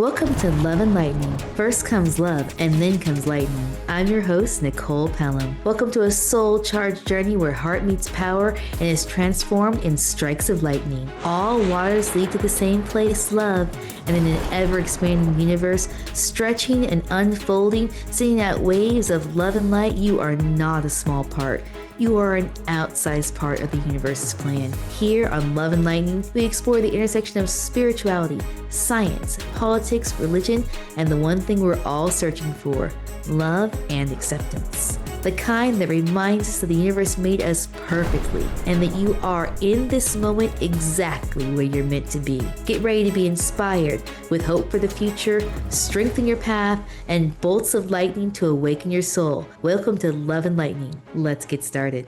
Welcome to Love and Lightning. First comes love, and then comes lightning. I'm your host, Nicole Pelham. Welcome to a soul charged journey where heart meets power and is transformed in strikes of lightning. All waters lead to the same place, love, and in an ever expanding universe, stretching and unfolding, sending out waves of love and light, you are not a small part. You are an outsized part of the universe's plan. Here on Love and Lightning, we explore the intersection of spirituality, science, politics, religion, and the one thing we're all searching for: love and acceptance. The kind that reminds us that the universe made us perfectly and that you are in this moment exactly where you're meant to be. Get ready to be inspired with hope for the future, strengthen your path, and bolts of lightning to awaken your soul. Welcome to Love and Lightning. Let's get started.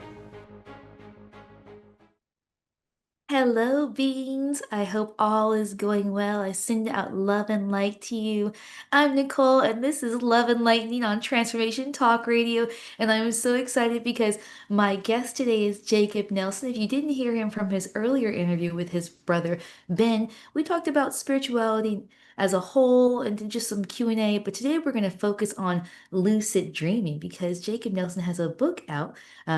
Hello, beings. I hope all is going well. I send out love and light to you. I'm Nicole, and this is Love and Lightning on Transformation Talk Radio. And I'm so excited because my guest today is Jacob Nelson. If you didn't hear him from his earlier interview with his brother Ben, we talked about spirituality as a whole and then just some Q&A. But today we're going to focus on lucid dreaming because Jacob Nelson has a book out,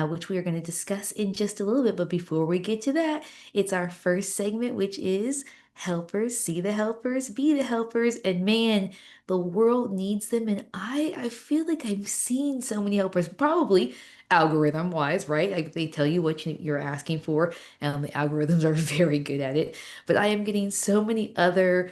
which we are going to discuss in just a little bit. But before we get to that, it's our first segment, which is helpers, see the helpers, be the helpers. And man, the world needs them. And I feel like I'm seeing so many helpers, probably algorithm wise, right? Like they tell you what you're asking for, and the algorithms are very good at it. But I am getting so many other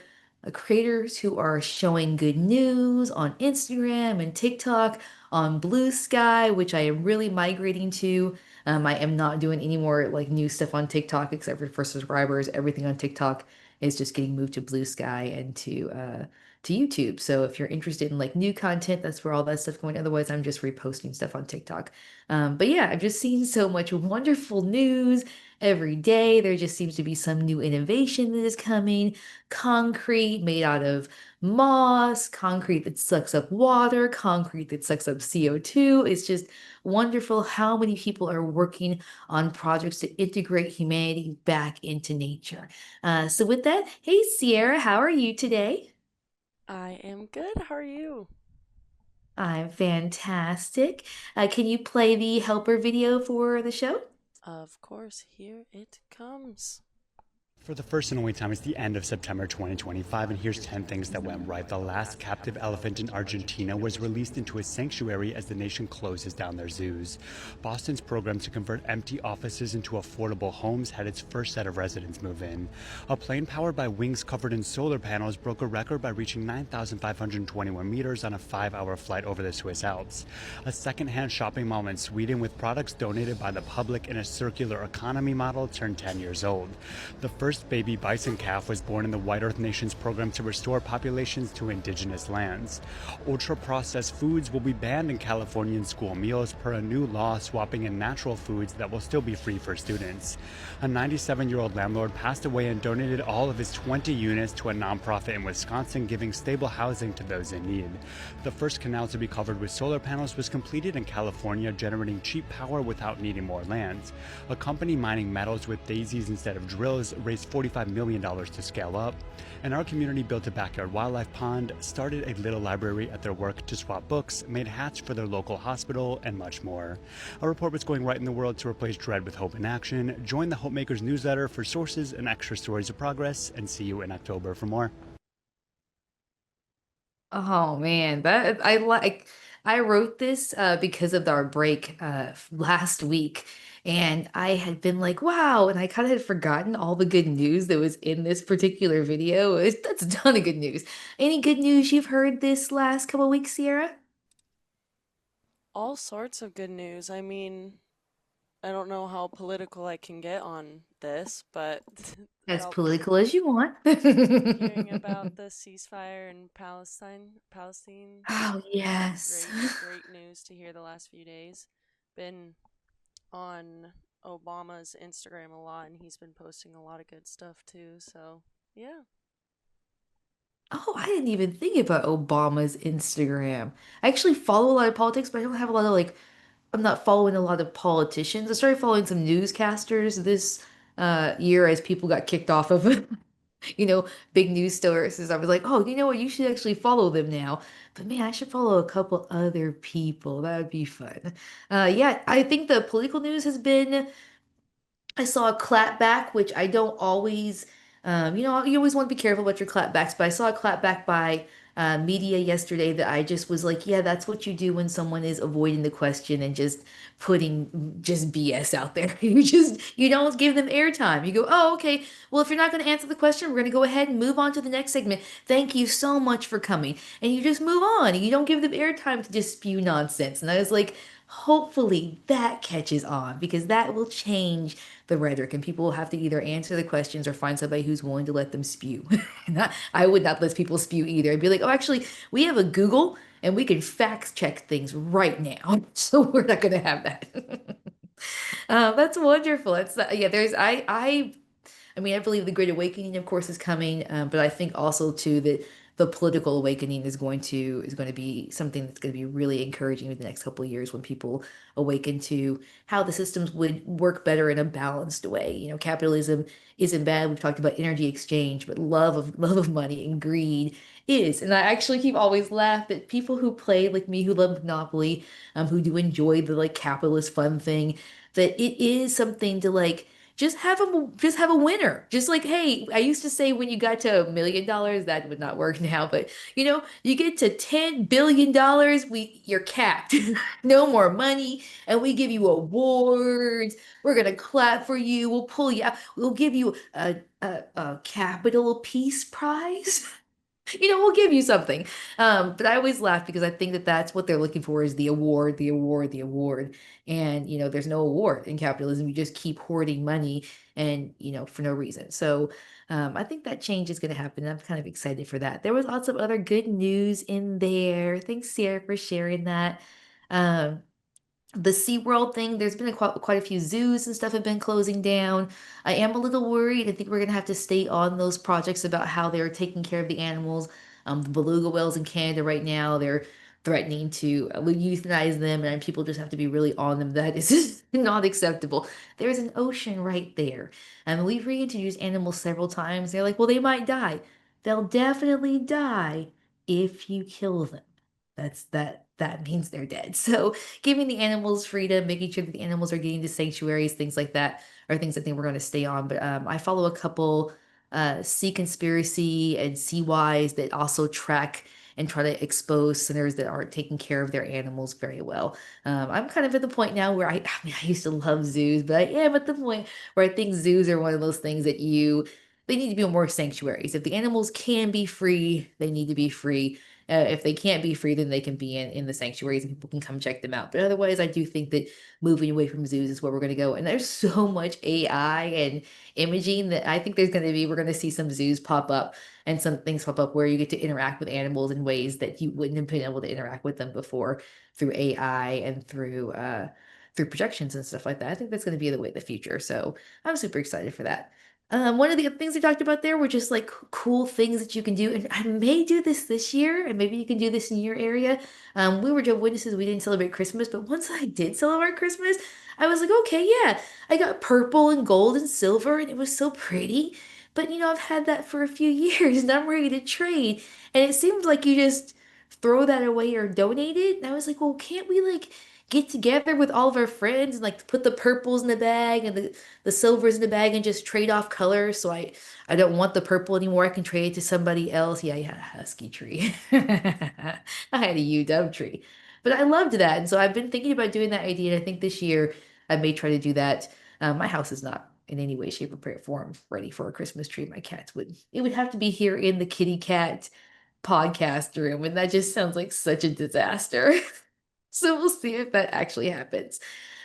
creators who are showing good news on Instagram and TikTok, on Blue Sky, which I am really migrating to. I am not doing any more like new stuff on TikTok except for subscribers. Everything on TikTok is just getting moved to Blue Sky and to YouTube. So if you're interested in like new content, that's where all that stuff going. Otherwise, I'm just reposting stuff on TikTok. But yeah, I've just seen so much wonderful news every day. There just seems to be some new innovation that is coming. Concrete made out of moss, concrete that sucks up water, concrete that sucks up CO2. It's just wonderful how many people are working on projects to integrate humanity back into nature. So, with that, hey Sierra, how are you today? I am good. How are you? I'm fantastic. Can you play the helper video for the show? Of course, here it comes. For the first and only time, it's the end of September 2025, and here's 10 things that went right. The last captive elephant in Argentina was released into a sanctuary as the nation closes down their zoos. Boston's program to convert empty offices into affordable homes had its first set of residents move in. A plane powered by wings covered in solar panels broke a record by reaching 9,521 meters on a 5-hour flight over the Swiss Alps. A second-hand shopping mall in Sweden with products donated by the public in a circular economy model turned 10 years old. The first baby bison calf was born in the White Earth Nation's program to restore populations to indigenous lands. Ultra-processed foods will be banned in Californian school meals per a new law swapping in natural foods that will still be free for students. A 97-year-old landlord passed away and donated all of his 20 units to a nonprofit in Wisconsin, giving stable housing to those in need. The first canal to be covered with solar panels was completed in California, generating cheap power without needing more land. A company mining metals with daisies instead of drills raised $45 million to scale up, and our community built a backyard wildlife pond, started a little library at their work to swap books, made hats for their local hospital, and much more. A report was going right in the world to replace dread with hope in action. Join the Hopemakers newsletter for sources and extra stories of progress, and see you in October for more. Oh man, that I like. I wrote this because of our break last week, and I had been like, "Wow!" And I kind of had forgotten all the good news that was in this particular video. That's a ton of good news. Any good news you've heard this last couple weeks, Sierra? All sorts of good news. I don't know how political I can get on this, but As about political as you want. hearing about the ceasefire in Palestine, Oh yes. great, great news to hear the last few days. Been on Obama's Instagram a lot, and he's been posting a lot of good stuff too. So, yeah. Oh, I didn't even think about Obama's Instagram. I actually follow a lot of politics, but I don't have a lot of like, I'm not following a lot of politicians. I started following some newscasters this year as people got kicked off of you know, big news sources. I was like, oh, you know what? You should actually follow them now. But man, I should follow a couple other people. That would be fun. Yeah, I think the political news has been I saw a clapback, which I don't always, you always want to be careful about your clapbacks, but I saw a clapback by media yesterday that I just was like, yeah, that's what you do when someone is avoiding the question and just putting just BS out there. You don't give them airtime. You go, oh, okay, well, if you're not going to answer the question, we're going to go ahead and move on to the next segment. Thank you so much for coming. And you just move on. You don't give them airtime to just spew nonsense. And I was like, hopefully that catches on because that will change the rhetoric, and people will have to either answer the questions or find somebody who's willing to let them spew. I would not let people spew either. I'd be like, oh, actually, we have a Google and we can fact check things right now. So we're not going to have that. That's wonderful. Yeah, I mean, I believe the Great Awakening, of course, is coming, but I think also too that the political awakening is going to be something that's going to be really encouraging in the next couple of years when people awaken to how the systems would work better in a balanced way. You know, capitalism isn't bad. We've talked about energy exchange, but love of money and greed is. And I actually keep always laugh at people who play like me, who love Monopoly, who do enjoy the like capitalist fun thing, that it is something to like just have a winner. Just like, hey, I used to say when you got to $1 million, that would not work now, but you get to $10 billion, you're capped. No more money, and we give you awards. We're gonna clap for you. We'll pull you out. We'll give you a capital peace prize. We'll give you something. But I always laugh because I think that that's what they're looking for is the award, the award, the award. And, there's no award in capitalism. You just keep hoarding money and, for no reason. So I think that change is going to happen. I'm kind of excited for that. There was lots of other good news in there. Thanks, Sarah, for sharing that. Um, the SeaWorld thing, there's been quite a few zoos and stuff have been closing down. I am a little worried. I think we're going to have to stay on those projects about how they're taking care of the animals. The beluga whales in Canada right now, they're threatening to euthanize them, and people just have to be really on them. That is just not acceptable. There's an ocean right there. And we've reintroduced animals several times. They're like, well, they might die. They'll definitely die if you kill them. That means they're dead. So giving the animals freedom, making sure that the animals are getting to sanctuaries, things like that are things I think we're going to stay on. But I follow a couple Sea Conspiracy and Sea Wise that also track and try to expose centers that aren't taking care of their animals very well. I'm kind of at the point now where I mean, I used to love zoos, but I am at the point where I think zoos are one of those things that they need to be more sanctuaries. If the animals can be free, they need to be free. If they can't be free, then they can be in the sanctuaries and people can come check them out. But otherwise, I do think that moving away from zoos is where we're going to go. And there's so much AI and imaging that I think we're going to see some zoos pop up and some things pop up where you get to interact with animals in ways that you wouldn't have been able to interact with them before through AI and through projections and stuff like that. I think that's going to be the way of the future. So I'm super excited for that. One of the other things we talked about there were just like cool things that you can do. And I may do this year, and maybe you can do this in your area. We were Jehovah's Witnesses, we didn't celebrate Christmas, but once I did celebrate Christmas, I was like, okay, yeah, I got purple and gold and silver, and it was so pretty. But I've had that for a few years, and I'm ready to trade. And it seemed like you just throw that away or donate it. And I was like, well, can't we like get together with all of our friends and like put the purples in the bag and the silvers in the bag and just trade off colors. So I don't want the purple anymore. I can trade it to somebody else. Yeah, yeah, husky tree. I had a UW tree. But I loved that. And so I've been thinking about doing that idea. And I think this year I may try to do that. My house is not in any way, shape, or form ready for a Christmas tree. My cats would it would have to be here in the kitty cat podcast room, and that just sounds like such a disaster. So we'll see if that actually happens.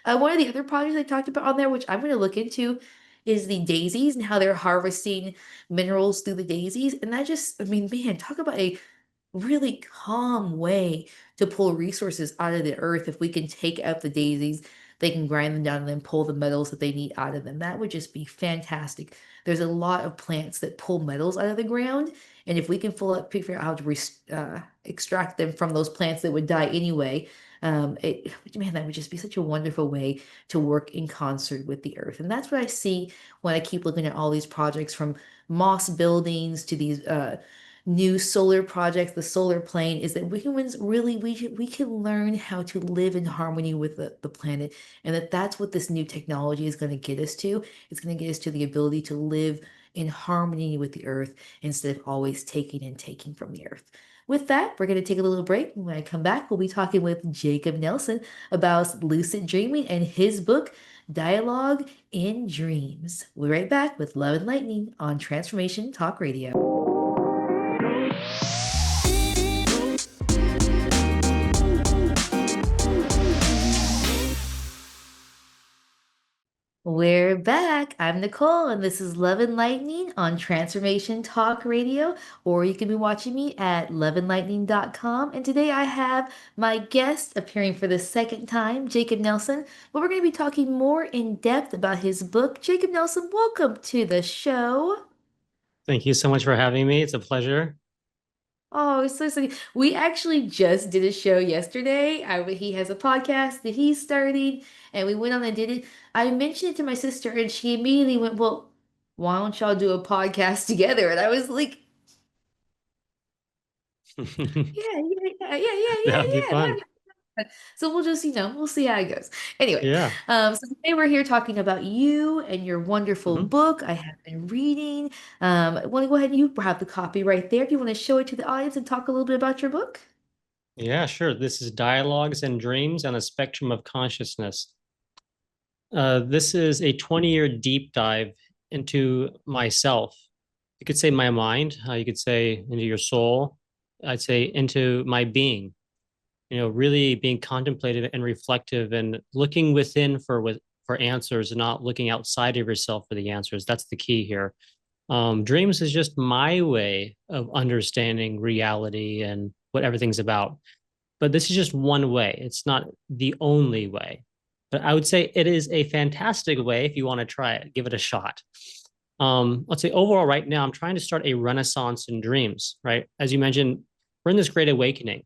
One of the other projects I talked about on there, which I'm going to look into, is the daisies and how they're harvesting minerals through the daisies. And that just, I mean, man, talk about a really calm way to pull resources out of the earth. If we can take out the daisies, they can grind them down and then pull the metals that they need out of them. That would just be fantastic. There's a lot of plants that pull metals out of the ground, and if we can figure out how to extract them from those plants that would die anyway, Man, that would just be such a wonderful way to work in concert with the earth. And that's what I see when I keep looking at all these projects from moss buildings to these new solar projects, the solar plane, is that humans really we can learn how to live in harmony with the planet, and that's what this new technology is going to get us to. It's going to get us to the ability to live in harmony with the earth instead of always taking and taking from the earth. With that, we're going to take a little break. When I come back, we'll be talking with Jacob Nelson about lucid dreaming and his book, Dialogue in Dreams. We'll be right back with Love and Lightning on Transformation Talk Radio. We're back. I'm Nicole, and this is Love and Lightning on Transformation Talk Radio, or you can be watching me at loveandlightning.com. And today I have my guest appearing for the second time, Jacob Nelson, but we're going to be talking more in depth about his book. Jacob Nelson, welcome to the show. Thank you so much for having me. It's a pleasure. Oh, it's so sweet. We actually just did a show yesterday. He has a podcast that he's starting, and we went on and did it. I mentioned it to my sister, and she immediately went, "Well, why don't y'all do a podcast together?" And I was like, "Yeah, yeah, yeah, yeah, yeah, yeah, That would be yeah. That'd fun. be fun." So we'll just, we'll see how it goes. Anyway, Yeah. so today we're here talking about you and your wonderful Mhm. book. I have been reading. I want to go ahead and you have the copy right there. If you want to show it to the audience and talk a little bit about your book. Yeah, sure. This is Dialogues and Dreams on the Spectrum of Consciousness. This is a 20-year deep dive into myself. You could say my mind, you could say into your soul. I'd say into my being, really being contemplative and reflective and looking within for answers and not looking outside of yourself for the answers. That's the key here. Dreams is just my way of understanding reality and what everything's about. But this is just one way. It's not the only way. But I would say it is a fantastic way if you want to try it, give it a shot. Let's say overall, right now, I'm trying to start a renaissance in dreams, right? As you mentioned, we're in this great awakening.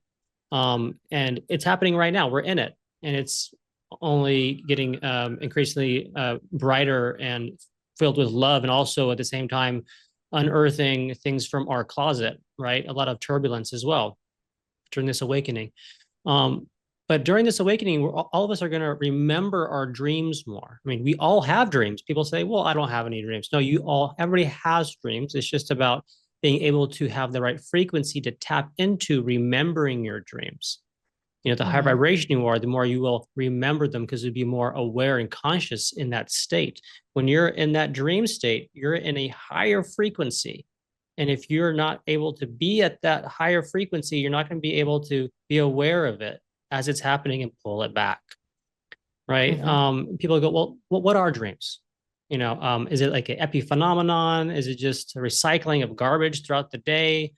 And it's happening right now. We're in it. And it's only getting increasingly brighter and filled with love, and also at the same time unearthing things from our closet, right? A lot of turbulence as well during this awakening. Um, but during this awakening, all of us are going to remember our dreams more. I mean, we all have dreams. People say, well, I don't have any dreams. No, everybody has dreams. It's just about being able to have the right frequency to tap into remembering your dreams. The higher Mm-hmm. vibration you are, the more you will remember them because you'll be more aware and conscious in that state. When you're in that dream state, you're in a higher frequency. And if you're not able to be at that higher frequency, you're not going to be able to be aware of it as it's happening and pull it back. Right. Mm-hmm. People go, well, what are dreams? Is it like an epiphenomenon? Is it just a recycling of garbage throughout the day?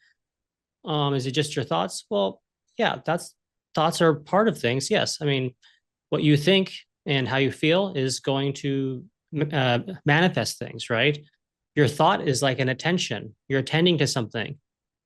Is it just your thoughts? Well, yeah, thoughts are part of things. Yes. I mean, what you think and how you feel is going to manifest things, right? Your thought is like an attention. You're attending to something.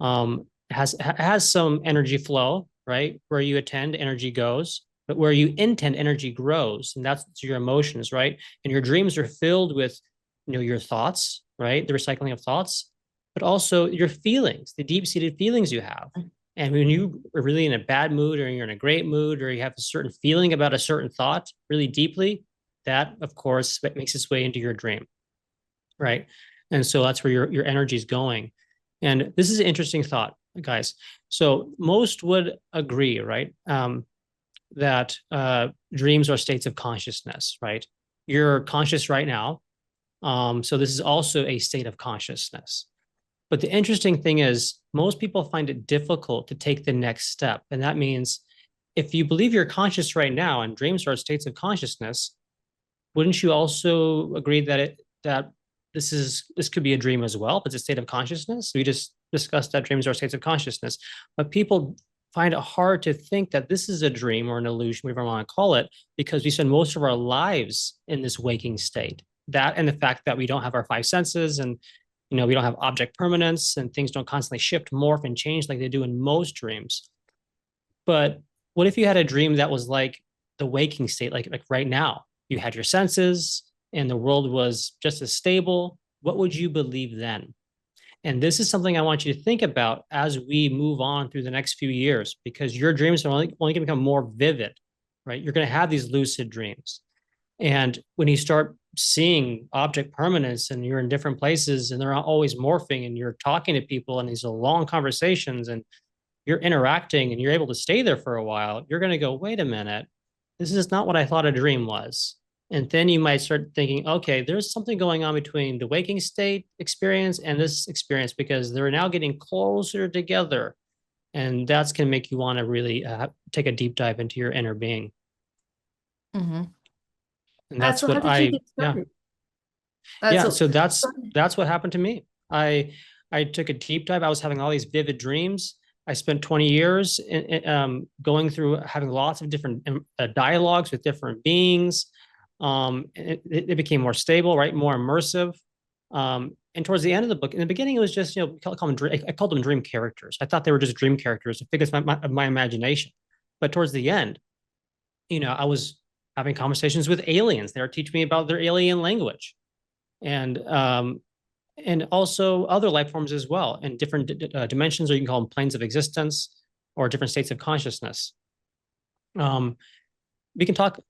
Has some energy flow, right? Where you attend, energy goes, but where you intend, energy grows, and that's your emotions, right? And your dreams are filled with, your thoughts, right? The recycling of thoughts, but also your feelings, the deep-seated feelings you have. And when you are really in a bad mood, or you're in a great mood, or you have a certain feeling about a certain thought really deeply, that of course makes its way into your dream, right? And so that's where your energy is going. And this is an interesting thought, guys. So most would agree, right, that dreams are states of consciousness, right? You're conscious right now. So this is also a state of consciousness. But the interesting thing is, most people find it difficult to take the next step. And that means if you believe you're conscious right now and dreams are states of consciousness, wouldn't you also agree that this could be a dream as well, but it's a state of consciousness? We just discussed that dreams are states of consciousness, but people find it hard to think that this is a dream or an illusion, whatever you want to call it, because we spend most of our lives in this waking state. That and the fact that we don't have our five senses, and we don't have object permanence, and things don't constantly shift, morph, and change like they do in most dreams. But what if you had a dream that was like the waking state, like right now? You had your senses and the world was just as stable. What would you believe then? And this is something I want you to think about as we move on through the next few years, because your dreams are only going to become more vivid, right? You're going to have these lucid dreams. And when you start seeing object permanence and you're in different places and they're always morphing and you're talking to people and these are long conversations and you're interacting and you're able to stay there for a while, you're going to go, wait a minute, this is not what I thought a dream was. And then you might start thinking, okay, there's something going on between the waking state experience and this experience because they're now getting closer together. And that's going to make you want to really take a deep dive into your inner being. Mm-hmm. And that's So how what did you I, get yeah, started? yeah. So So that's what happened to me. I took a deep dive. I was having all these vivid dreams. I spent 20 years going through having lots of different dialogues with different beings. It became more stable, right? More immersive. And towards the end of the book, in the beginning, it was just, I called them dream characters. I thought they were just dream characters, figures of my imagination. But towards the end, I was having conversations with aliens. They were teaching me about their alien language. And also other life forms as well in different dimensions, or you can call them planes of existence or different states of consciousness. Um, we can talk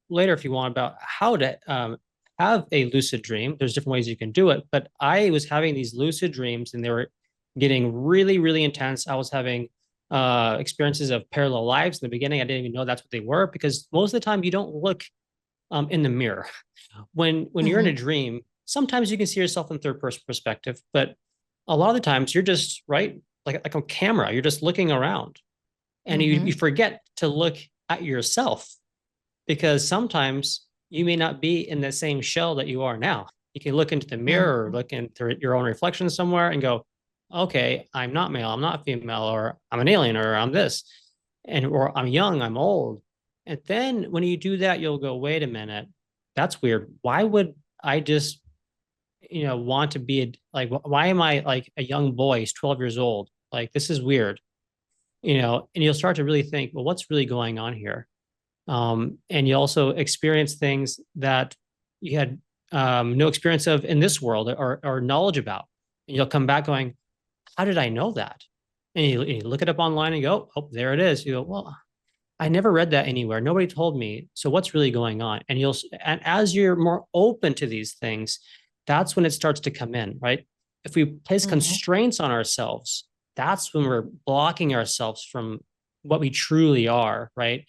later if you want about how to have a lucid dream. There's different ways you can do it, but I was having these lucid dreams and they were getting really, really intense. I was having experiences of parallel lives. In the beginning, I didn't even know that's what they were because most of the time you don't look in the mirror. When you're in a mm-hmm. dream, sometimes you can see yourself in third person perspective, but a lot of the times you're just right like a camera. You're just looking around, and you Mm-hmm. forget to look at yourself because sometimes you may not be in the same shell that you are now. You can look into the mirror or Mm-hmm. look into your own reflection somewhere and go, okay, I'm not male, I'm not female, or I'm an alien, or I'm this, and or I'm young, I'm old. And then when you do that, you'll go, wait a minute, that's weird. Why would I just, want to be like, why am I like a young boy, he's 12 years old? Like, this is weird, and you'll start to really think, well, what's really going on here? And you also experience things that you had no experience of in this world or knowledge about. And you'll come back going, how did I know that? And you look it up online and go, oh, there it is. You go, well, I never read that anywhere. Nobody told me. So what's really going on? And as you're more open to these things, that's when it starts to come in, right? If we place Mm-hmm. constraints on ourselves, that's when we're blocking ourselves from what we truly are, right?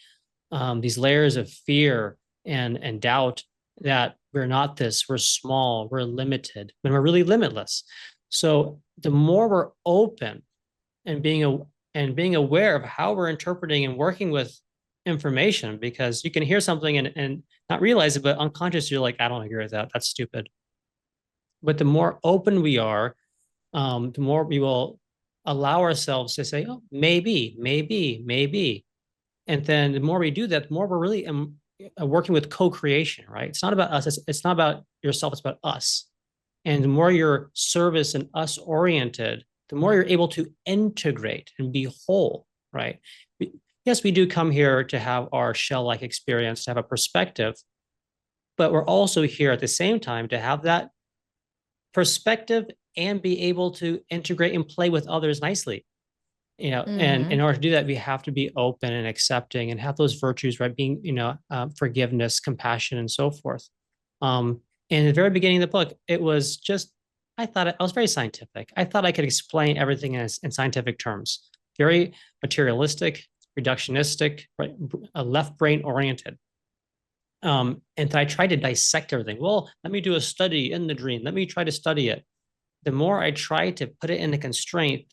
These layers of fear and doubt that we're not this, we're small, we're limited, when we're really limitless. So the more we're open and being aware of how we're interpreting and working with information, because you can hear something and not realize it, but unconscious, you're like, I don't agree with that. That's stupid. But the more open we are, the more we will allow ourselves to say, oh, maybe, maybe, maybe. And then the more we do that, the more we're really working with co-creation, right? It's not about us. It's not about yourself. It's about us. And the more you're service and us oriented, the more you're able to integrate and be whole, right? Yes, we do come here to have our shell-like experience, to have a perspective, but we're also here at the same time to have that perspective and be able to integrate and play with others nicely. And in Mm-hmm. order to do that, we have to be open and accepting and have those virtues, right? Being, forgiveness, compassion, and so forth. um in the very beginning of the book, it was just, I was very scientific. I thought I could explain everything in scientific terms, very materialistic, reductionistic, right? Left brain oriented. And I tried to dissect everything. Well, let me do a study in the dream, let me try to study it. The more I tried to put it in a constraint,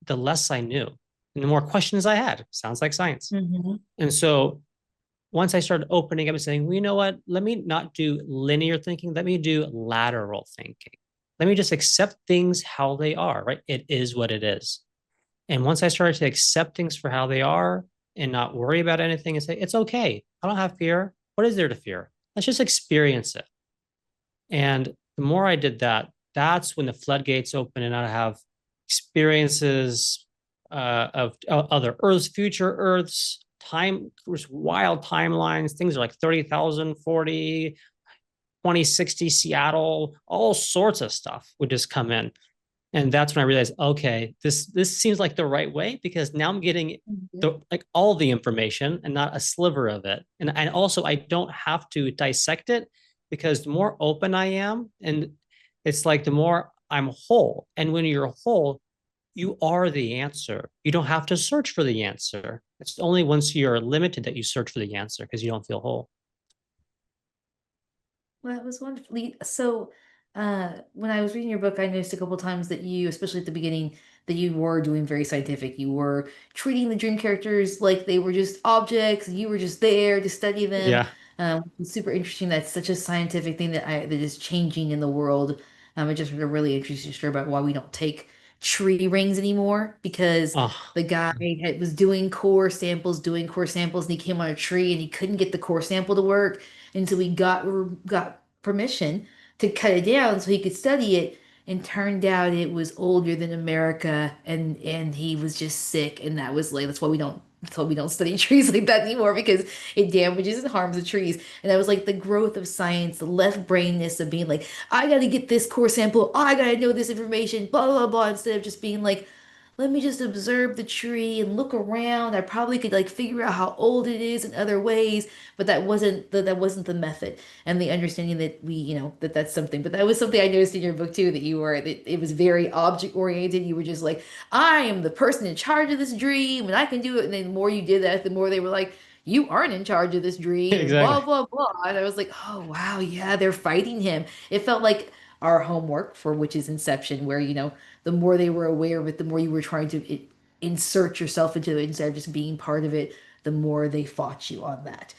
the less I knew and the more questions I had. Sounds like science. Mm-hmm. And so once I started opening up and saying, well, you know what? Let me not do linear thinking. Let me do lateral thinking. Let me just accept things how they are, right? It is what it is. And once I started to accept things for how they are and not worry about anything and say, it's okay. I don't have fear. What is there to fear? Let's just experience it. And the more I did that, that's when the floodgates open and I have experiences of other Earths, future Earths, there's wild timelines. Things are like 30,000, 40, 2060 Seattle, all sorts of stuff would just come in. And that's when I realized, okay, this seems like the right way, because now I'm getting Mhm. the like all the information and not a sliver of it. And also I don't have to dissect it, because the more open I am, and it's like the more I'm whole. And when you're whole, you are the answer. You don't have to search for the answer. It's only once you're limited that you search for the answer, because you don't feel whole. Well, that was wonderfully so. When I was reading your book, I noticed a couple times that you, especially at the beginning, that you were doing very scientific. You were treating the dream characters like they were just objects. You were just there to study them. Yeah. It's super interesting. That's such a scientific thing that is changing in the world. It just a really interesting story about why we don't take tree rings anymore because Oh, the guy was doing core samples, and he came on a tree and he couldn't get the core sample to work until we got permission to cut it down so he could study it. And turned out it was older than America, and he was just sick, and that was like that's why we don't study trees like that anymore because it damages and harms the trees. And that was like the growth of science, the left brainness of being like, I gotta get this core sample, I gotta know this information, blah blah blah, instead of just being like, let me just observe the tree and look around. I probably could like figure out how old it is in other ways, but that wasn't the method and the understanding that that's something. But that was something I noticed in your book too, that it was very object oriented. You were just like, I am the person in charge of this dream and I can do it. And then the more you did that, the more they were like, you aren't in charge of this dream and exactly. blah blah blah. And I was like, oh wow, yeah, they're fighting him. It felt like our homework for Witch's Inception, where the more they were aware of it, the more you were trying to insert yourself into it instead of just being part of it, the more they fought you on that.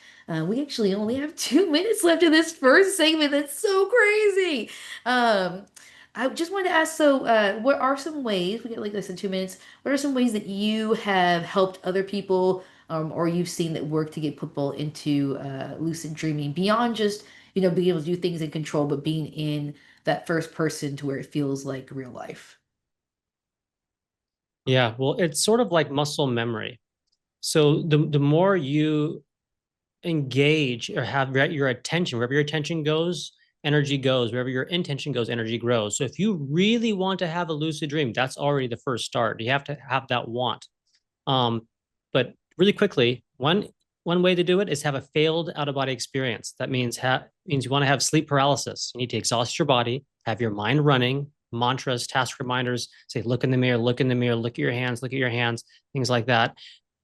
We actually only have 2 minutes left in this first segment. That's so crazy. Um, I just wanted to ask, so what are some ways, we get like less than 2 minutes, what are some ways that you have helped other people or you've seen that work to get people into lucid dreaming beyond just, being able to do things in control, but being in that first person to where it feels like real life? Yeah. Well, it's sort of like muscle memory. So the more you engage or have your attention, wherever your attention goes, energy goes. Wherever your intention goes, energy grows. So if you really want to have a lucid dream, that's already the first start. You have to have that want. Um, but really quickly, one way to do it is have a failed out of body experience. That means you want to have sleep paralysis. You need to exhaust your body, have your mind running, mantras, task reminders, say, look in the mirror, look in the mirror, look at your hands, things like that.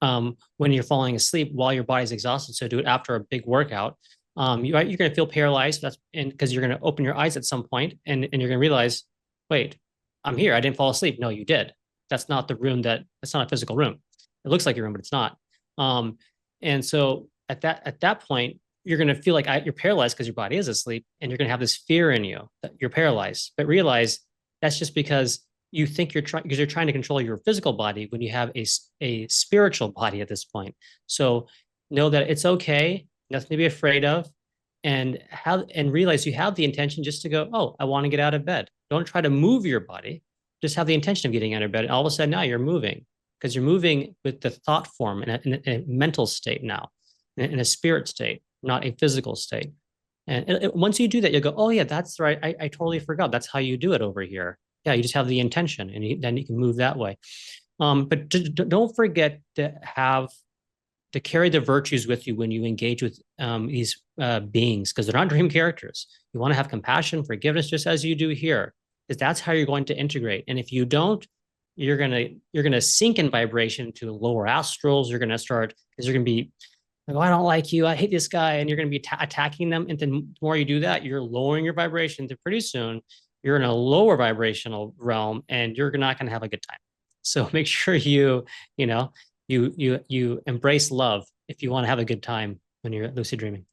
When you're falling asleep while your body's exhausted. So do it after a big workout. You're going to feel paralyzed. That's because you're going to open your eyes at some point and you're going to realize, wait, I'm here. I didn't fall asleep. No, you did. That's not a physical room. It looks like your room, but it's not. Um, and so at that point, you're going to feel like you're paralyzed because your body is asleep, and you're going to have this fear in you that you're paralyzed. But realize that's just because you think you're trying to control your physical body when you have a spiritual body at this point. So know that it's okay, nothing to be afraid of, and realize you have the intention just to go, oh, I want to get out of bed. Don't try to move your body. Just have the intention of getting out of bed. And all of a sudden now you're moving, because you're moving with the thought form in a mental state now, in a spirit state, not a physical state. And once you do that, you'll go, oh, yeah, that's right. I totally forgot. That's how you do it over here. Yeah, you just have the intention, and then you can move that way. But don't forget to carry the virtues with you when you engage with these beings, because they're not dream characters. You want to have compassion, forgiveness, just as you do here, because that's how you're going to integrate. And if you don't, you're gonna sink in vibration to lower astrals. You're gonna start because you're gonna be like, oh, I don't like you. I hate this guy, and you're gonna be attacking them. And then the more you do that, you're lowering your vibration. To pretty soon, you're in a lower vibrational realm, and you're not gonna have a good time. So make sure you know you embrace love if you want to have a good time when you're lucid dreaming.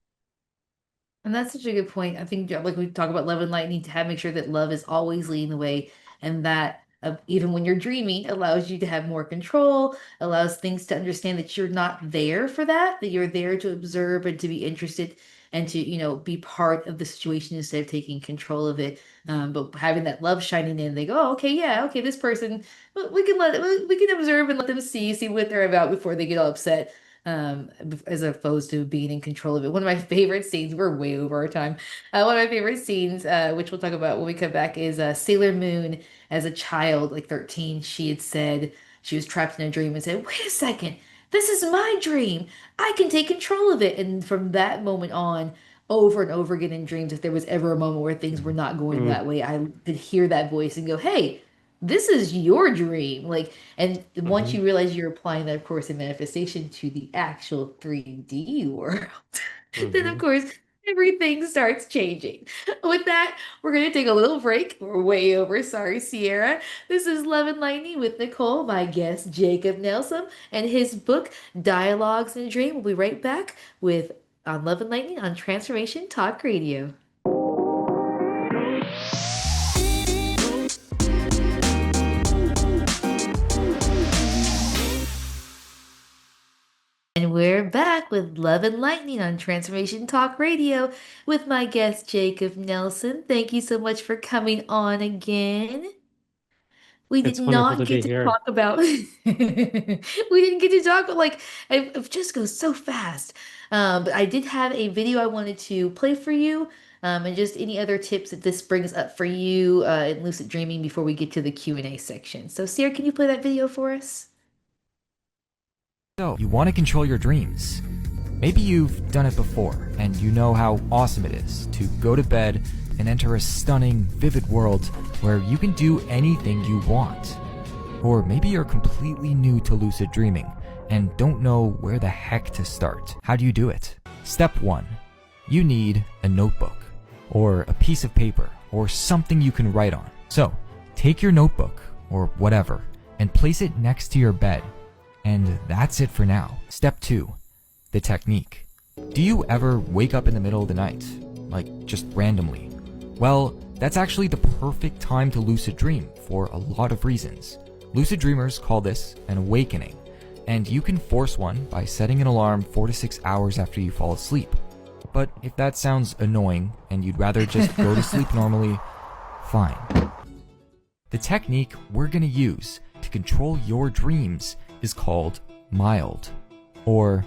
And that's such a good point. I think, yeah, like we talk about love and light, need to have make sure that love is always leading the way, and that even when you're dreaming, allows you to have more control, allows things to understand that you're not there for that you're there to observe and to be interested and to, be part of the situation instead of taking control of it. But having that love shining in, they go, oh, okay, yeah, okay, this person, we can observe and let them see what they're about before they get all upset. as opposed to being in control of it. One of my favorite scenes, we're way over our time. One of my favorite scenes, which we'll talk about when we come back, is Sailor Moon as a child, like 13. She had said she was trapped in a dream and said, "Wait a second, this is my dream. I can take control of it." And from that moment on, over and over again in dreams, if there was ever a moment where things were not going Mm, that way, I could hear that voice and go, "Hey, this is your dream." Like, and once mhm, you realize you're applying that, of course, in manifestation to the actual 3D world, then of mhm. course everything starts changing. With that, we're gonna take a little break. We're way over. Sorry, Sierra. This is Love and Lightning with Nicole, my guest Jacob Nelson, and his book Dialogues in a Dream. We'll be right back with on Love and Lightning on Transformation Talk Radio. And we're back with Love and Lightning on Transformation Talk Radio with my guest Jacob Nelson. Thank you so much for coming on again. We did It's wonderful not to be get to here. talk about we didn't get to talk about like it just goes so fast. But I did have a video I wanted to play for you. And just any other tips that this brings up for you in lucid dreaming before we get to the Q&A section. So, Sierra, can you play that video for us? So, you want to control your dreams. Maybe you've done it before, and you know how awesome it is to go to bed and enter a stunning, vivid world where you can do anything you want. Or maybe you're completely new to lucid dreaming and don't know where the heck to start. How do you do it? Step 1. You need a notebook, or a piece of paper, or something you can write on. So, take your notebook, or whatever, and place it next to your bed. And that's it for now. Step 2. The technique. Do you ever wake up in the middle of the night? Like, just randomly? Well, that's actually the perfect time to lucid dream for a lot of reasons. Lucid dreamers call this an awakening, and you can force one by setting an alarm 4 to 6 hours after you fall asleep. But if that sounds annoying and you'd rather just go to sleep normally, fine. The technique we're gonna use to control your dreams is called mild, or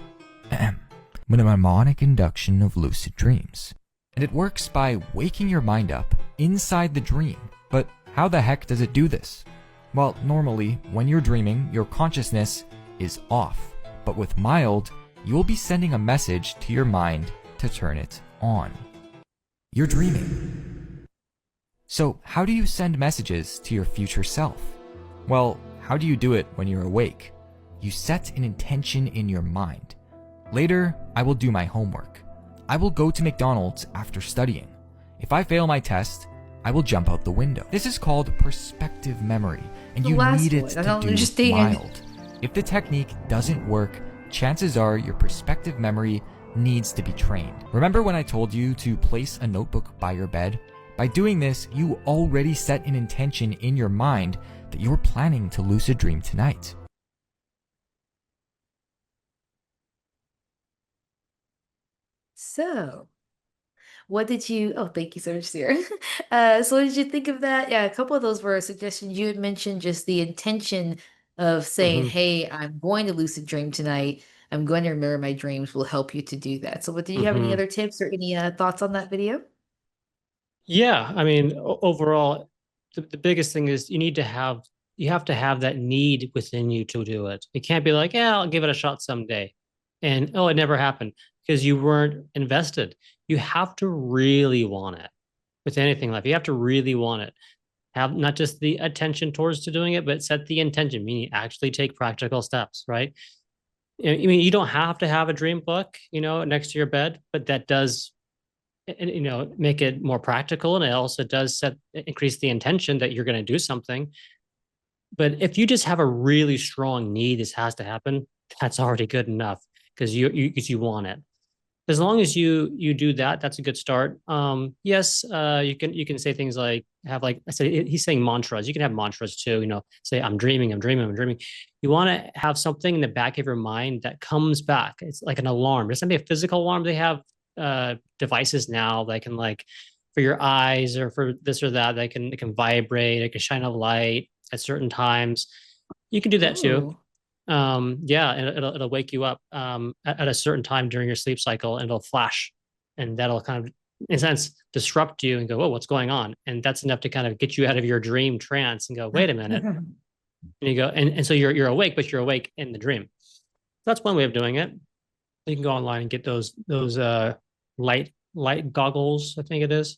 mnemonic induction of lucid dreams. And it works by waking your mind up inside the dream. But how the heck does it do this? Well, normally, when you're dreaming, your consciousness is off. But with mild, you'll be sending a message to your mind to turn it on. You're dreaming. So, how do you send messages to your future self? Well, how do you do it when you're awake? You set an intention in your mind. Later, I will do my homework. I will go to McDonald's after studying. If I fail my test, I will jump out the window. This is called perspective memory, and The you last need it one. I to don't do understand. mild. If the technique doesn't work, chances are your perspective memory needs to be trained. Remember when I told you to place a notebook by your bed? By doing this, you already set an intention in your mind that you're planning to lucid dream tonight. So, what did you? Oh, thank you so much, Sarah. So what did you think of that? Yeah, a couple of those were suggestions. You had mentioned just the intention of saying, Mhm, "Hey, I'm going to lucid dream tonight. I'm going to remember my dreams." Will help you to do that. So, what did you have any mhm. other tips or any thoughts on that video? Yeah, I mean, overall, the biggest thing is you have to have that need within you to do it. It can't be like, yeah, I'll give it a shot someday. And oh, it never happened because you weren't invested. You have to really want it with anything in life. You have to really want it. Have not just the attention towards to doing it, but set the intention, meaning actually take practical steps, right? I mean, you don't have to have a dream book, next to your bed, but that does make it more practical, and it also does set increase the intention that you're going to do something. But if you just have a really strong need, this has to happen, that's already good enough because you want it. As long as you do that, that's a good start. Yes, you can say things like have, like I said, he's saying mantras. You can have mantras too. Say I'm dreaming, I'm dreaming, I'm dreaming. You want to have something in the back of your mind that comes back. It's like an alarm. It doesn't be a physical alarm. They have devices now that can, like, for your eyes or for this or that. They can vibrate. They can shine a light at certain times. You can do that too. Ooh. Yeah, and it'll wake you up at a certain time during your sleep cycle, and it'll flash, and that'll kind of, in a sense, disrupt you and go, "Oh, what's going on?" And that's enough to kind of get you out of your dream trance and go, "Wait a minute." And you go, and so you're awake, but you're awake in the dream. That's one way of doing it. You can go online and get those light goggles, I think it is.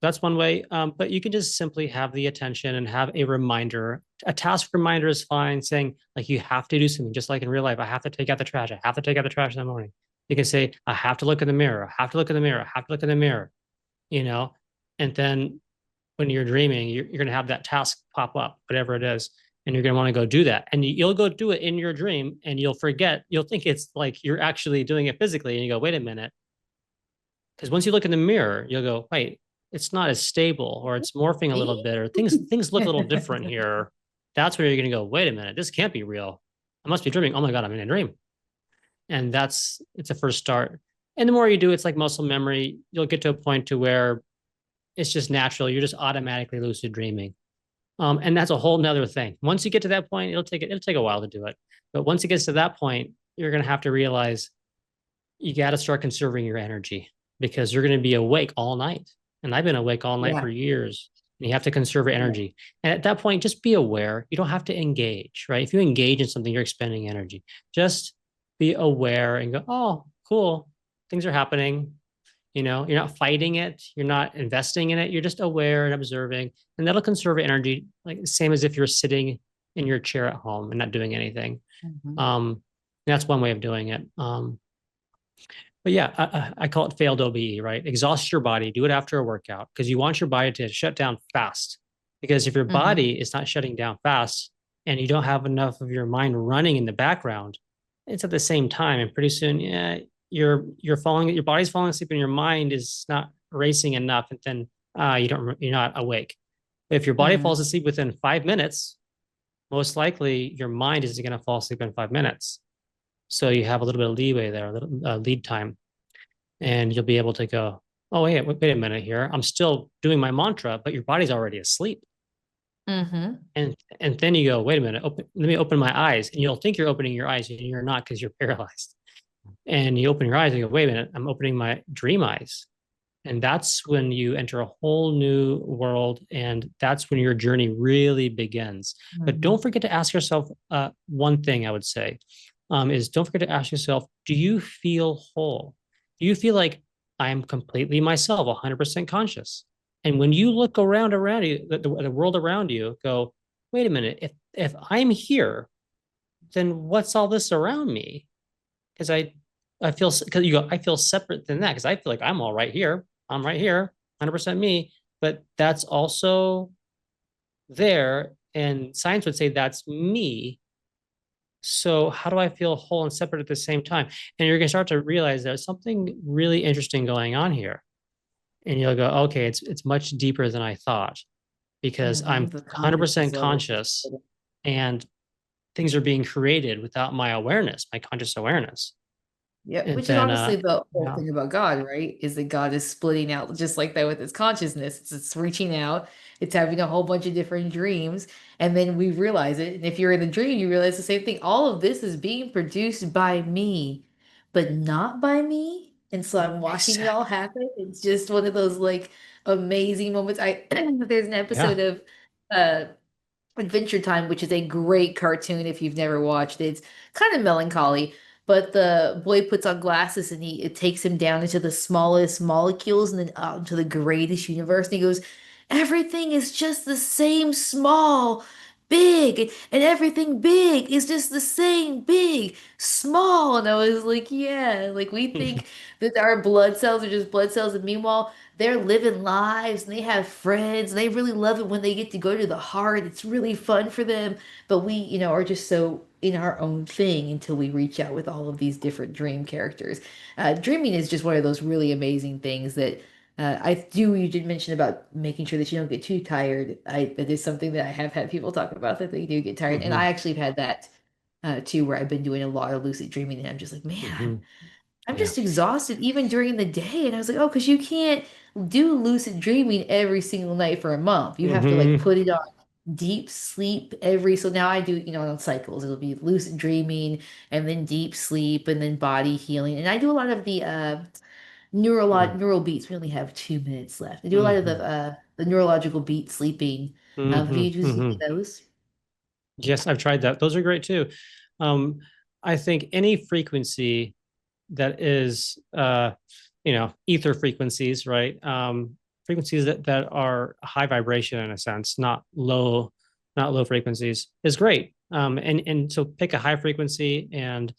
That's one way. But you can just simply have the attention and have a reminder. A task reminder is fine, saying like you have to do something, just like in real life. I have to take out the trash. I have to take out the trash in the morning. You can say, I have to look in the mirror. I have to look in the mirror. I have to look in the mirror, you know? And then when you're dreaming, you're going to have that task pop up, whatever it is. And you're going to want to go do that. And you'll go do it in your dream and you'll forget. You'll think it's like you're actually doing it physically. And you go, wait a minute. Because once you look in the mirror, you'll go, wait, it's not as stable, or it's morphing a little Me? bit, or things look a little different here. That's where you're going to go, wait a minute, this can't be real. I must be dreaming. Oh my God, I'm in a dream. And it's a first start. And the more you do, it's like muscle memory. You'll get to a point to where it's just natural. You're just automatically lucid dreaming. And that's a whole nother thing. Once you get to that point, it'll take a while to do it. But once it gets to that point, you're going to have to realize you got to start conserving your energy because you're going to be awake all night. And I've been awake all night for Yeah. years. And you have to conserve your Yeah. energy. And at that point, just be aware. You don't have to engage, right? If you engage in something, you're expending energy. Just be aware and go, oh, cool. Things are happening. You're not fighting it. You're not investing in it. You're just aware and observing. And that'll conserve energy, like the same as if you're sitting in your chair at home and not doing anything. Mhm. That's one way of doing it. But yeah, I call it failed OBE, right? Exhaust your body, do it after a workout because you want your body to shut down fast. Because if your Mhm. body is not shutting down fast and you don't have enough of your mind running in the background, it's at the same time. And pretty soon, yeah, your body's falling asleep and your mind is not racing enough. And then you're not awake. If your body falls Mhm. asleep within 5 minutes, most likely your mind isn't going to fall asleep in 5 minutes. So you have a little bit of leeway there, a little lead time, and you'll be able to go, oh, wait a minute here. I'm still doing my mantra, but your body's already asleep. Mhm. And then you go, wait a minute, let me open my eyes. And you'll think you're opening your eyes and you're not because you're paralyzed. And you open your eyes and you go, wait a minute, I'm opening my dream eyes. And that's when you enter a whole new world. And that's when your journey really begins. But don't Mhm. forget to ask yourself one thing I would say is don't forget to ask yourself, do you feel whole? Do you feel like I'm completely myself, 100% conscious? And when you look around you, the world around you, go, wait a minute, if I'm here, then what's all this around me? Because I feel because you go, I feel separate than that because I feel like I'm all right here. I'm right here, 100% me. But that's also there, and science would say that's me. So how do I feel whole and separate at the same time? And you're gonna start to realize there's something really interesting going on here. And you'll go, okay, it's much deeper than I thought because I'm Mhm. The consciousness 100% of it. conscious and things are being created without my awareness, my conscious awareness. Yeah, And which is then honestly the whole yeah. thing about God, right? Is that God is splitting out just like that with his consciousness. It's reaching out, it's having a whole bunch of different dreams, and then we realize it. And if you're in the dream, you realize the same thing. All of this is being produced by me, but not by me. And so I'm watching it all Exactly. happen. It's just one of those like amazing moments. I there's an Yeah. episode of uh Adventure Time, which is a great cartoon if you've never watched it. It's kind of melancholy, but the boy puts on glasses and it takes him down into the smallest molecules and then out into the greatest universe. And he goes, everything is just the same small, big, and everything big is just the same big, small. And I was like, yeah, like we think that our blood cells are just blood cells, and meanwhile, they're living lives and they have friends and they really love it when they get to go to the heart. It's really fun for them. But we, are just so in our own thing until we reach out with all of these different dream characters. Dreaming is just one of those really amazing things that you did mention about making sure that you don't get too tired. That is something that I have had people talk about that they do get tired. And I Hmm. actually have had that too, where I've been doing a lot of lucid dreaming and I'm just like, man, Hmm. I'm Yeah. just exhausted even during the day. And I was like, oh, because you can't do lucid dreaming every single night for a month. You have to like Hmm. put it on deep sleep every, so now I do, on cycles. It'll be lucid dreaming and then deep sleep and then body healing. And I do a lot of the neural beats. We only have 2 minutes left. I do a lot of Mm-hmm. the neurological beat sleeping. Have Mm-hmm. you used any Mm-hmm. of those? Yes, I've tried that. Those are great too. Um, I think any frequency that is, ether frequencies, right? Frequencies that are high vibration in a sense, not low frequencies, is great. And so pick a high frequency, and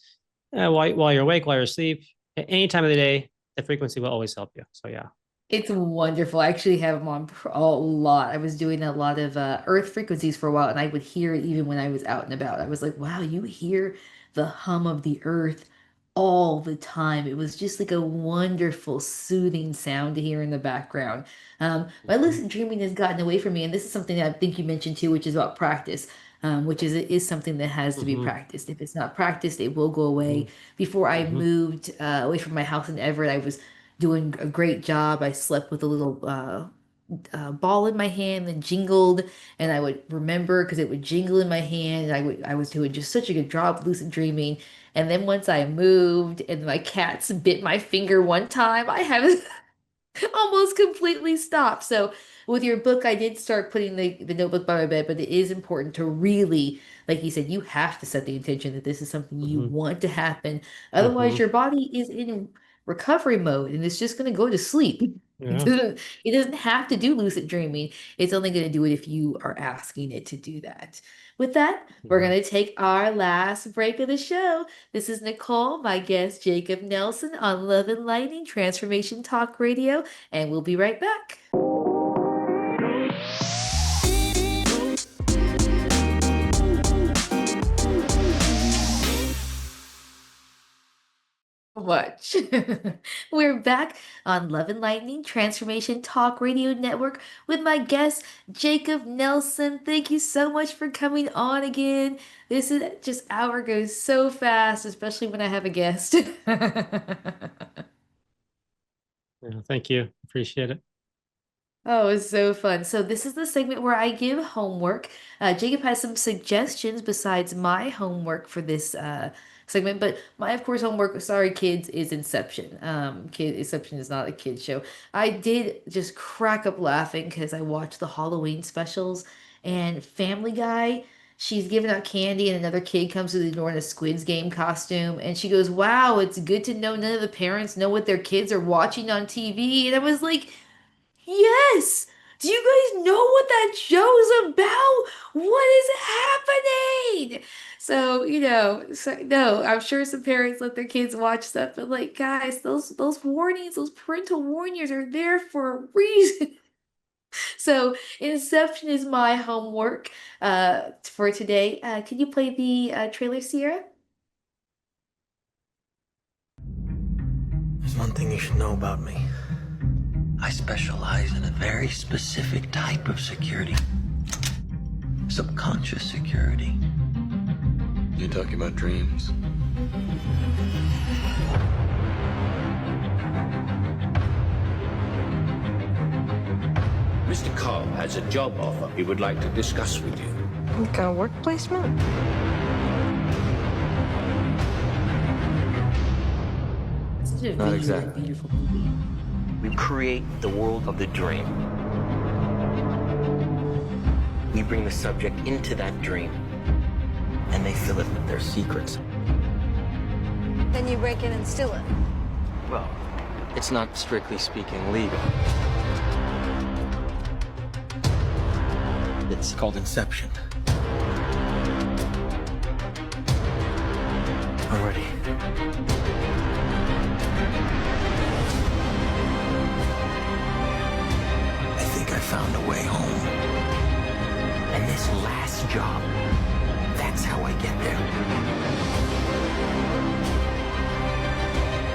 while you're awake, while you're asleep, at any time of the day, the frequency will always help you. So yeah. It's wonderful. I actually have them on a lot. I was doing a lot of earth frequencies for a while, and I would hear it even when I was out and about. I was like, wow, you hear the hum of the earth all the time. It was just like a wonderful, soothing sound to hear in the background. My Mhm. lucid dreaming has gotten away from me, and this is something that I think you mentioned too, which is about practice. Which is something that has to be Mhm. practiced. If it's not practiced, it will go away. Before I Mhm. moved away from my house in Everett, I was doing a great job. I slept with a little ball in my hand that jingled, and I would remember because it would jingle in my hand. And I was doing just such a good job lucid dreaming. And then once I moved and my cats bit my finger one time, I have almost completely stopped. So with your book, I did start putting the notebook by my bed, but it is important to really, like you said, you have to set the intention that this is something you Mhm. want to happen. Otherwise, Mhm. your body is in recovery mode and it's just going to go to sleep. Yeah. It doesn't have to do lucid dreaming. It's only going to do it if you are asking it to do that. With that, we're Mhm. going to take our last break of the show. This is Nicole, my guest Jacob Nelson on Love and Lightning Transformation Talk Radio, and we'll be right back. Much. We're back on Love and Lightning Transformation Talk Radio Network with my guest Jacob Nelson. Thank you so much for coming on again. This is just hour goes so fast, especially when I have a guest. Yeah, thank you. Appreciate it. Oh, it's so fun. So this is the segment where I give homework. Jacob has some suggestions besides my homework for this segment, but my, of course, homework, sorry, kids, is Inception. Inception is not a kid show. I did just crack up laughing because I watched the Halloween specials and Family Guy. She's giving out candy, and another kid comes to the door in a Squid's Game costume, and she goes, "Wow, it's good to know none of the parents know what their kids are watching on TV." And I was like, yes! Do you guys know what that show's about? What is happening? So, no, I'm sure some parents let their kids watch stuff, but like, guys, those warnings, those parental warnings are there for a reason. So, Inception is my homework for today. Can you play the trailer, Sierra? There's one thing you should know about me. I specialize in a very specific type of security. Subconscious security. You're talking about dreams? Mr. Carl has a job offer he would like to discuss with you. Like a work placement? Such a Not visually exactly. beautiful movie. We create the world of the dream. We bring the subject into that dream, and they fill it with their secrets. Then you break in and steal it. Well, it's not strictly speaking legal. It's called Inception. I'm ready. I think I found a way home. And this last job, that's how I get there.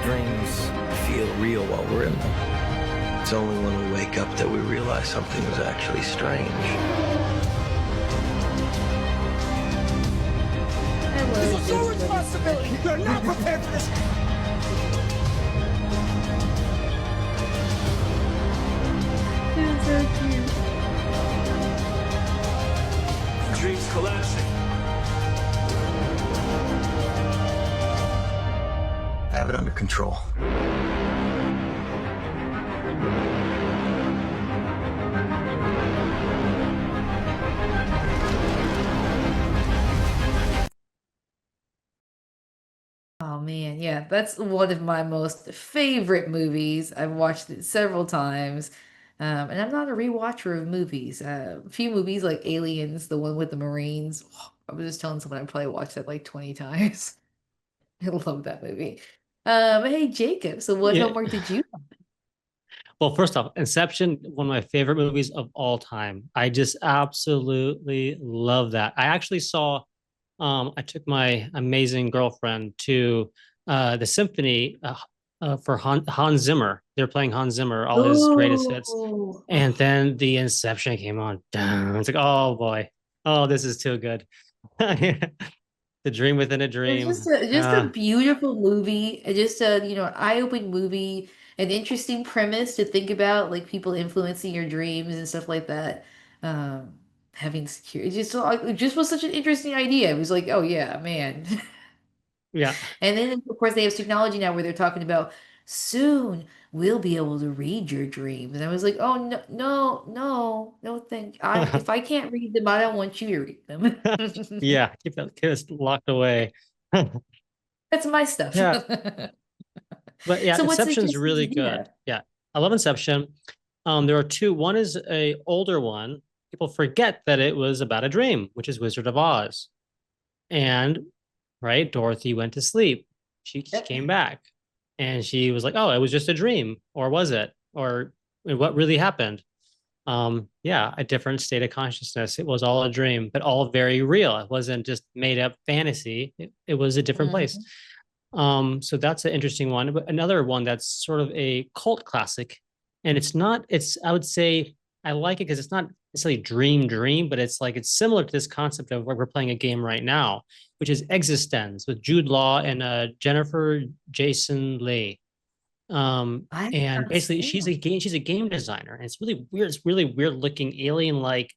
Dreams feel real while we're in them. It's only when we wake up that we realize something is actually strange. I love Your this. responsibility. You're not prepared for this. It's so cute. I have it under control. Oh man, yeah, that's one of my most favorite movies. I've watched it several times. And I'm not a rewatcher of movies. A few movies like Aliens, the one with the Marines. I was just telling someone I probably watched that like 20 times. I love that movie. Hey Jacob, so what Yeah. homework did you Well, first off, Inception, one of my favorite movies of all time. I just absolutely love that. I actually saw, I took my amazing girlfriend to the symphony for Hans Zimmer. They're playing Hans Zimmer, all his greatest hits. Oh, And then the Inception came on. Damn. It's like, oh boy. Oh, this is too good. The dream within a it's dream. just a beautiful movie, and just a eye-opening movie, an interesting premise to think about, like people influencing your dreams and stuff like that. Having security, it just was such an interesting idea. It was like, oh yeah, man. Yeah. And then of course they have technology now where they're talking about soon we'll be able to read your dreams. And I was like, oh no, no, no, no, thank I if I can't read them, I don't want you to read them. Yeah. Keep it locked away. That's my stuff. Yeah. But yeah, So what Inception's suggestions really do you good. have? Yeah, I love Inception. There are two. One is a older one. People forget that it was about a dream, which is Wizard of Oz. And right, Dorothy went to sleep. She Yep. came back, and she was like, "Oh, it was just a dream, or was it? Or what really happened?" Yeah, a different state of consciousness. It was all a dream, but all very real. It wasn't just made up fantasy. It was a different place. Mhm. So that's an interesting one. But another one that's sort of a cult classic, and I would say I like it because it's not necessarily dream, but it's like it's similar to this concept of where we're playing a game right now, which is Existence with Jude Law and Jennifer Jason Leigh. I have And not basically seen them. she's a game designer, and it's really weird. It's really weird looking alien like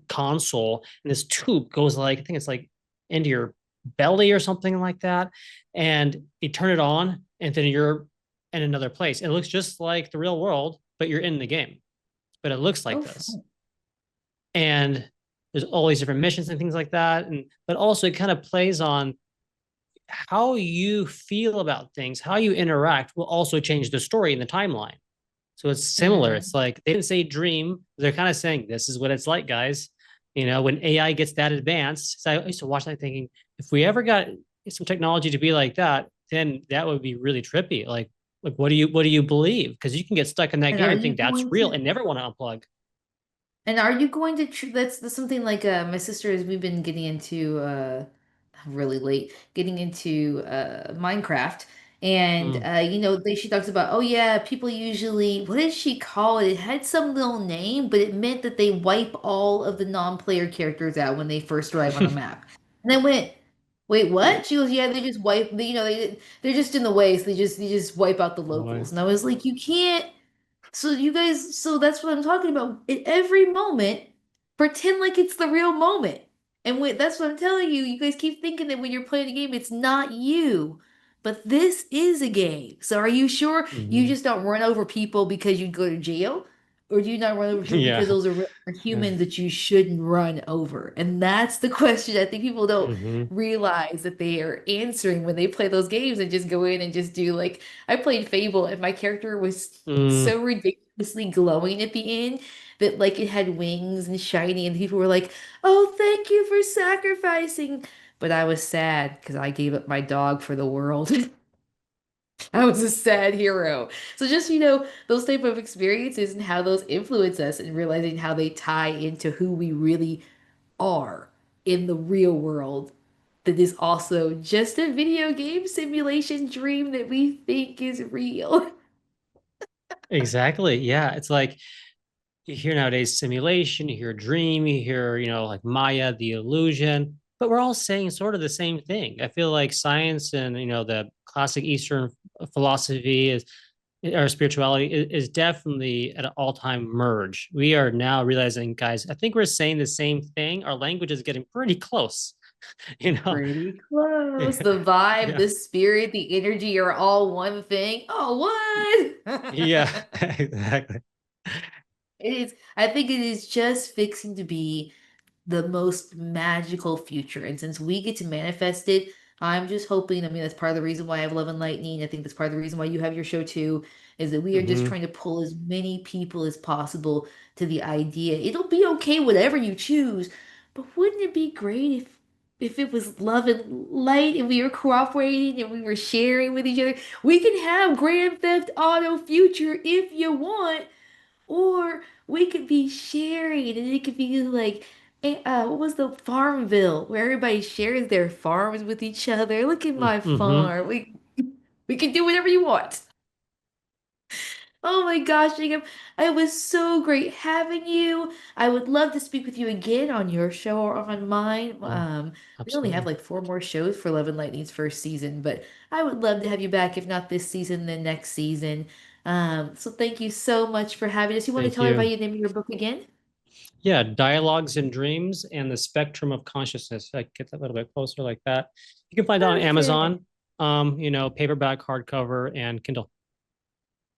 console, and this tube goes like I think it's like into your belly or something like that, and you turn it on, and then you're in another place. It looks just like the real world, but you're in the game. But it looks like Oh, this, fun. and there's all these different missions and things like that, and but also it kind of plays on how you feel about things, how you interact will also change the story and the timeline. So it's similar. It's Mm. like they didn't say dream. They're kind of saying this is what it's like, guys. You know, when AI gets that advanced, so I used to watch that thinking, if we ever got some technology to be like that, then that would be really trippy. Like what do you believe? Because you can get stuck in that And game are and you think that's going real to and never want to unplug. And are you going to that's something like my sister is we've been getting into really late getting into Minecraft, and Mm. she talks about, oh yeah, people usually, what did she call it? It had some little name, but it meant that they wipe all of the non-player characters out when they first arrive on a map. And I went, wait, what? She goes, yeah, they just wipe, they're just in the way, so they just wipe out the locals. And I was like, you can't. So you guys, so that's what I'm talking about. At every moment, pretend like it's the real moment. And that's what I'm telling you. You guys keep thinking that when you're playing a game, it's not you. But this is a game. So are you sure you Hmm. just don't run over people because you go to jail? Or do you not run over people because Yeah. those are humans that you shouldn't run over? And that's the question I think people don't Hmm. realize that they are answering when they play those games and just go in and just do, like, I played Fable and my character was Mm. so ridiculously glowing at the end that like it had wings and shiny, and people were like, "Oh, thank you for sacrificing." But I was sad because I gave up my dog for the world. I was a sad hero. So just, those type of experiences and how those influence us, and realizing how they tie into who we really are in the real world, that is also just a video game simulation dream that we think is real. Exactly. Yeah. It's like you hear nowadays simulation, you hear dream, you hear, like Maya, the illusion, but we're all saying sort of the same thing. I feel like science and, the classic Eastern philosophy is, or spirituality is definitely at an all-time merge. We are now realizing, guys, I think we're saying the same thing. Our language is getting pretty close. you know? Pretty close. The vibe, Yeah. the spirit, the energy are all one thing. Oh, Yeah, what? exactly. It is, I think it is just fixing to be the most magical future. And since we get to manifest it, I'm just hoping. I mean, that's part of the reason why I have Love and Lightning. I think that's part of the reason why you have your show too, is that we are just Hmm. trying to pull as many people as possible to the idea. It'll be okay, whatever you choose, but wouldn't it be great if it was love and light and we were cooperating and we were sharing with each other? We can have Grand Theft Auto Future if you want, or we could be sharing, and it could be like, what was the Farmville, where everybody shares their farms with each other? Look at my Hmm. farm. We can do whatever you want. Oh my gosh, Jacob, it was so great having you. I would love to speak with you again on your show or on mine. Oh, We only have absolutely. like 4 more shows for Love and Lightning's first season, but I would love to have you back, if not this season, then next season. So thank you so much for having us. You want to Thank tell everybody you. the name of your book again? Yeah, Dialogues and Dreams and the Spectrum of Consciousness. If I get that a little bit closer like that. You can find it on Perfect. Amazon, paperback, hardcover, and Kindle.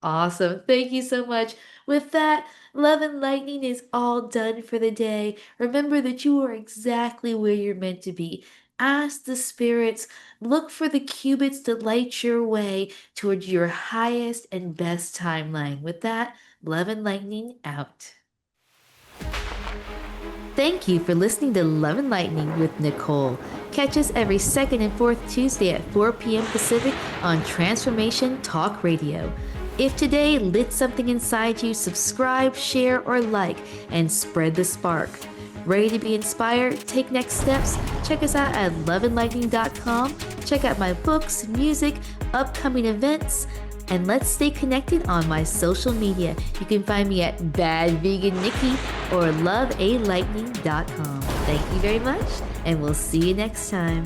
Awesome. Thank you so much. With that, Love and Lightning is all done for the day. Remember that you are exactly where you're meant to be. Ask the spirits, look for the qubits to light your way towards your highest and best timeline. With that, Love and Lightning out. Thank you for listening to Love and Lightning with Nicole. Catch us every second and fourth Tuesday at 4 p.m. Pacific on Transformation Talk Radio. If today lit something inside you, subscribe, share, or like, and spread the spark. Ready to be inspired? Take next steps? Check us out at loveandlightning.com. Check out my books, music, upcoming events, and let's stay connected on my social media. You can find me at Bad Vegan Nikki or lovealightning.com. Thank you very much, and we'll see you next time.